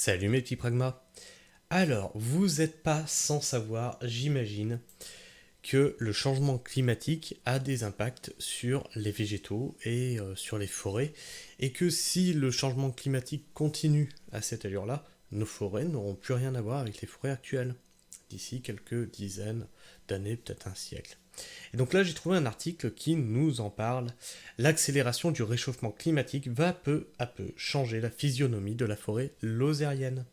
Salut mes petits pragmas. Alors, vous n'êtes pas sans savoir, j'imagine, que le changement climatique a des impacts sur les végétaux et sur les forêts, et que si le changement climatique continue à cette allure-là, nos forêts n'auront plus rien à voir avec les forêts actuelles, d'ici quelques dizaines d'années, peut-être un siècle. Et donc là, j'ai trouvé un article qui nous en parle. L'accélération du réchauffement climatique va peu à peu changer la physionomie de la forêt lozérienne.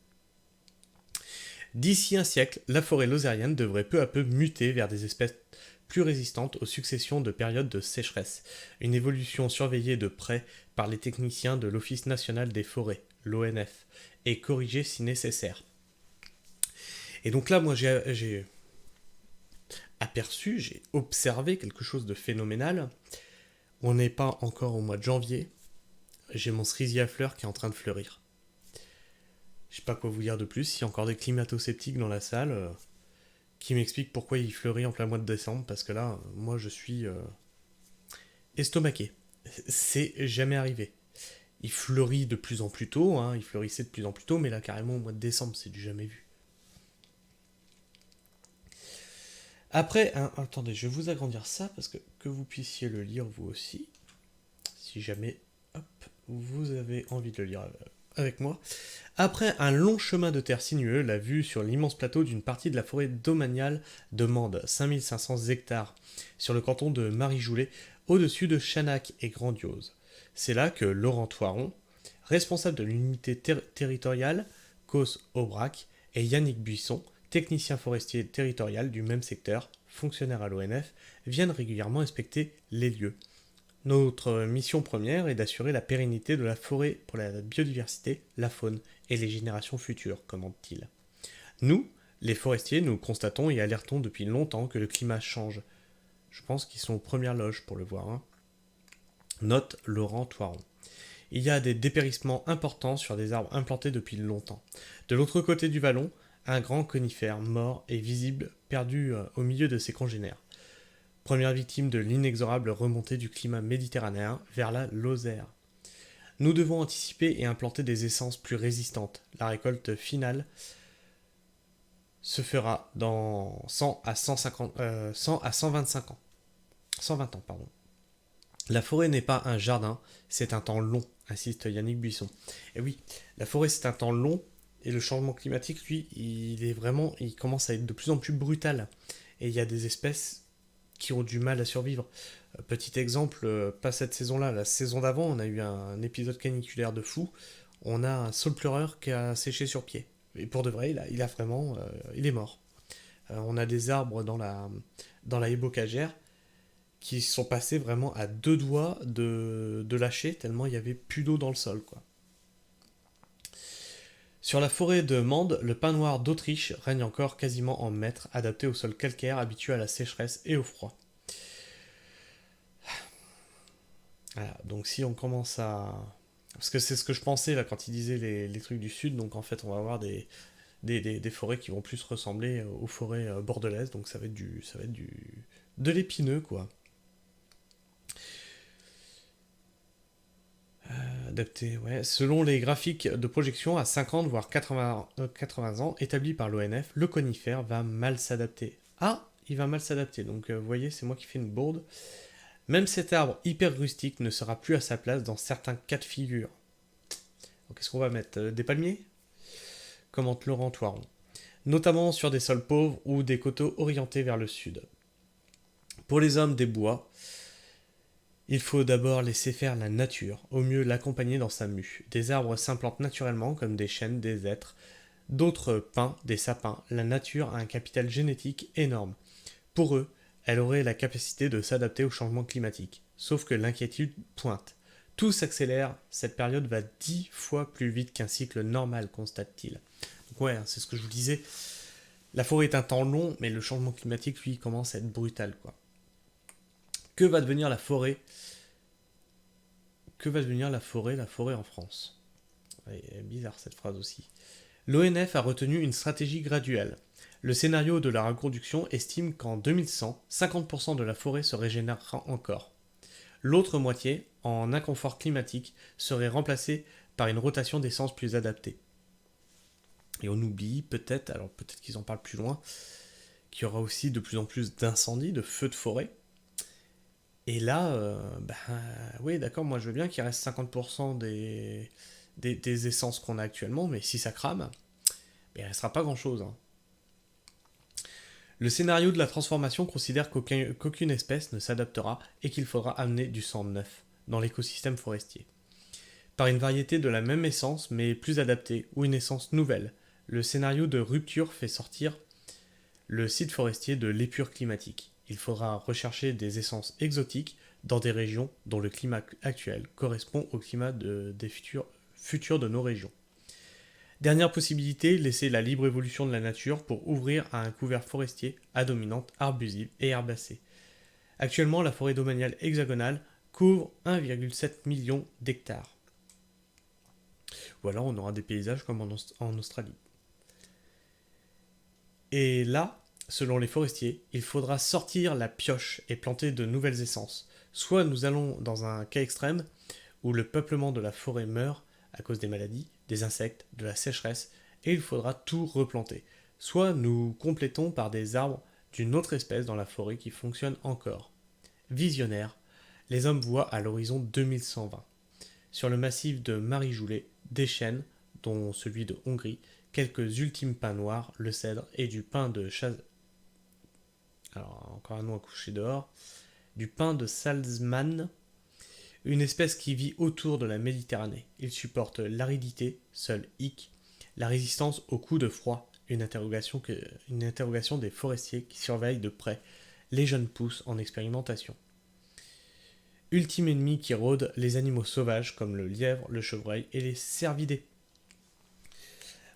D'ici un siècle, la forêt lozérienne devrait peu à peu muter vers des espèces plus résistantes aux successions de périodes de sécheresse, une évolution surveillée de près par les techniciens de l'Office national des forêts, l'ONF, et corrigée si nécessaire. Et donc là, moi, j'ai aperçu, j'ai observé quelque chose de phénoménal. On n'est pas encore au mois de janvier, j'ai mon cerisier à fleurs qui est en train de fleurir. Je sais pas quoi vous dire de plus, il y a encore des climato-sceptiques dans la salle qui m'expliquent pourquoi il fleurit en plein mois de décembre, parce que là, moi je suis estomaqué. C'est jamais arrivé. Il fleurit de plus en plus tôt, il fleurissait de plus en plus tôt, mais là carrément au mois de décembre, c'est du jamais vu. Après, attendez, je vais vous agrandir ça parce que vous puissiez le lire vous aussi, si jamais, hop, vous avez envie de le lire avec moi. Après un long chemin de terre sinueux, la vue sur l'immense plateau d'une partie de la forêt domaniale de Mende, 5500 hectares, sur le canton de Marijoulet, au-dessus de Chanac, est grandiose. C'est là que Laurent Thoiron, responsable de l'unité territoriale COS-Aubrac, et Yannick Buisson, technicien forestier territorial du même secteur, fonctionnaire à l'ONF, viennent régulièrement inspecter les lieux. Notre mission première est d'assurer la pérennité de la forêt pour la biodiversité, la faune et les générations futures, commande-t-il. Nous, les forestiers, nous constatons et alertons depuis longtemps que le climat change. Je pense qu'ils sont aux premières loges pour le voir. Note Laurent Thoiron. Il y a des dépérissements importants sur des arbres implantés depuis longtemps. De l'autre côté du vallon, un grand conifère mort est visible, perdu au milieu de ses congénères. Première victime de l'inexorable remontée du climat méditerranéen vers la Lozère. Nous devons anticiper et implanter des essences plus résistantes. La récolte finale se fera dans 100 à 100 à 125 ans. 120 ans, pardon. La forêt n'est pas un jardin, c'est un temps long, insiste Yannick Buisson. Et oui, la forêt c'est un temps long, et le changement climatique, lui, il commence à être de plus en plus brutal. Et il y a des espèces qui ont du mal à survivre. Petit exemple, pas cette saison-là, la saison d'avant, on a eu un épisode caniculaire de fou. On a un saule pleureur qui a séché sur pied. Et pour de vrai, il a vraiment, il est mort. On a des arbres dans la haie bocagère qui sont passés vraiment à deux doigts de lâcher tellement il y avait plus d'eau dans le sol, quoi. Sur la forêt de Mende, le pin noir d'Autriche règne encore quasiment en maître, adapté au sol calcaire, habitué à la sécheresse et au froid. Voilà, donc si on commence à... Parce que c'est ce que je pensais là quand il disait les trucs du sud, donc en fait on va avoir des forêts qui vont plus ressembler aux forêts bordelaises, donc ça va être de l'épineux quoi. Adapté, ouais. Selon les graphiques de projection à 50 voire 80 ans établis par l'ONF, le conifère va mal s'adapter. Ah, il va mal s'adapter, donc vous voyez, c'est moi qui fais une bourde. Même cet arbre hyper rustique ne sera plus à sa place dans certains cas de figure. Qu'est-ce qu'on va mettre des palmiers, commente Laurent Thoiron. Notamment sur des sols pauvres ou des coteaux orientés vers le sud. Pour les hommes des bois, il faut d'abord laisser faire la nature, au mieux l'accompagner dans sa mue. Des arbres s'implantent naturellement comme des chênes, des hêtres, d'autres pins, des sapins. La nature a un capital génétique énorme. Pour eux, elle aurait la capacité de s'adapter au changement climatique. Sauf que l'inquiétude pointe. Tout s'accélère, cette période va 10 fois plus vite qu'un cycle normal, constate-t-il. Donc ouais, c'est ce que je vous disais. La forêt est un temps long, mais le changement climatique, lui, commence à être brutal, quoi. Que va devenir la forêt? Que va devenir la forêt en France? C'est bizarre cette phrase aussi. L'ONF a retenu une stratégie graduelle. Le scénario de la reconduction estime qu'en 2100, 50% de la forêt se régénérera encore. L'autre moitié, en inconfort climatique, serait remplacée par une rotation d'essence plus adaptée. Et on oublie peut-être, alors peut-être qu'ils en parlent plus loin, qu'il y aura aussi de plus en plus d'incendies, de feux de forêt. Et là, oui, d'accord, moi je veux bien qu'il reste 50% des essences qu'on a actuellement, mais si ça crame, il ne restera pas grand-chose, hein. Le scénario de la transformation considère qu'aucune espèce ne s'adaptera et qu'il faudra amener du sang neuf dans l'écosystème forestier. Par une variété de la même essence mais plus adaptée ou une essence nouvelle, le scénario de rupture fait sortir le site forestier de l'épure climatique. Il faudra rechercher des essences exotiques dans des régions dont le climat actuel correspond au climat des futurs de nos régions. Dernière possibilité, laisser la libre évolution de la nature pour ouvrir à un couvert forestier à dominante arbusive et herbacée. Actuellement, la forêt domaniale hexagonale couvre 1,7 million d'hectares. Ou alors on aura des paysages comme en Australie. Et là, selon les forestiers, il faudra sortir la pioche et planter de nouvelles essences. Soit nous allons dans un cas extrême où le peuplement de la forêt meurt à cause des maladies, des insectes, de la sécheresse, et il faudra tout replanter. Soit nous complétons par des arbres d'une autre espèce dans la forêt qui fonctionne encore. Visionnaire, les hommes voient à l'horizon 2120. Sur le massif de Marijoulet, des chênes, dont celui de Hongrie, quelques ultimes pins noirs, le cèdre et du pin de alors encore un nom à coucher dehors, du pin de Salzmann, une espèce qui vit autour de la Méditerranée. Il supporte l'aridité, seul hic, la résistance aux coups de froid, une interrogation des forestiers qui surveillent de près les jeunes pousses en expérimentation. Ultime ennemi qui rôde les animaux sauvages comme le lièvre, le chevreuil et les cervidés.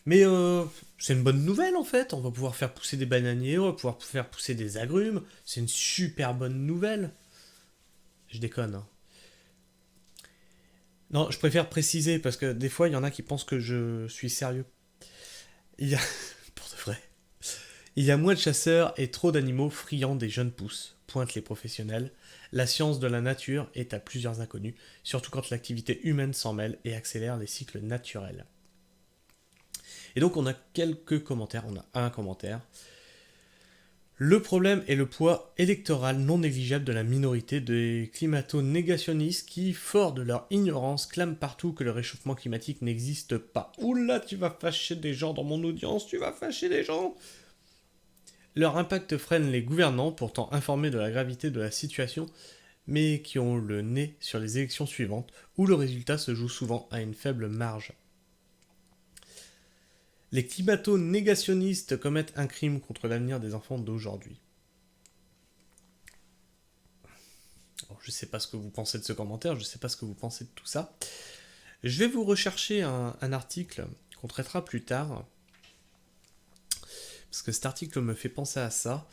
Mais c'est une bonne nouvelle en fait, on va pouvoir faire pousser des bananiers, on va pouvoir faire pousser des agrumes, c'est une super bonne nouvelle. Je déconne, hein. Non, je préfère préciser parce que des fois il y en a qui pensent que je suis sérieux. Il y a, pour de vrai, il y a moins de chasseurs et trop d'animaux friands des jeunes pousses, pointent les professionnels. La science de la nature est à plusieurs inconnus, surtout quand l'activité humaine s'en mêle et accélère les cycles naturels. Et donc on a quelques commentaires, on a un commentaire. Le problème est le poids électoral non négligeable de la minorité des climato-négationnistes qui, forts de leur ignorance, clament partout que le réchauffement climatique n'existe pas. Oula, tu vas fâcher des gens dans mon audience, tu vas fâcher des gens. Leur impact freine les gouvernants, pourtant informés de la gravité de la situation, mais qui ont le nez sur les élections suivantes, où le résultat se joue souvent à une faible marge. Les climato-négationnistes commettent un crime contre l'avenir des enfants d'aujourd'hui. Alors, je ne sais pas ce que vous pensez de ce commentaire, je ne sais pas ce que vous pensez de tout ça. Je vais vous rechercher un article qu'on traitera plus tard, parce que cet article me fait penser à ça,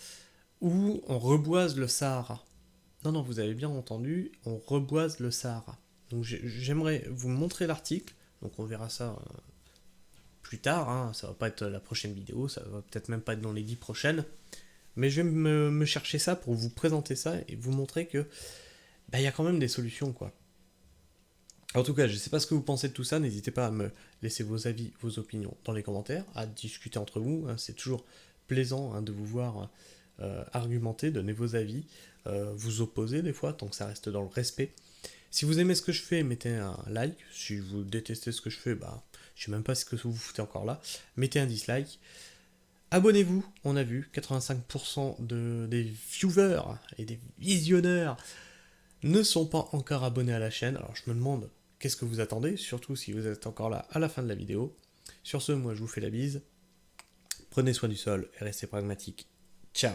où on reboise le Sahara. Non, vous avez bien entendu, on reboise le Sahara. Donc j'aimerais vous montrer l'article, donc on verra ça plus tard, hein. Ça va pas être la prochaine vidéo, ça va peut-être même pas être dans les 10 prochaines, mais je vais me chercher ça pour vous présenter ça et vous montrer que y a quand même des solutions, quoi. En tout cas, je sais pas ce que vous pensez de tout ça, n'hésitez pas à me laisser vos avis, vos opinions dans les commentaires, à discuter entre vous, hein. C'est toujours plaisant, hein, de vous voir argumenter, donner vos avis, vous opposer des fois, tant que ça reste dans le respect. Si vous aimez ce que je fais, mettez un like. Si vous détestez ce que je fais, je sais même pas ce que vous foutez encore là. Mettez un dislike. Abonnez-vous, on a vu, 85% des viewers et des visionneurs ne sont pas encore abonnés à la chaîne. Alors je me demande qu'est-ce que vous attendez, surtout si vous êtes encore là à la fin de la vidéo. Sur ce, moi je vous fais la bise. Prenez soin du sol et restez pragmatiques. Ciao.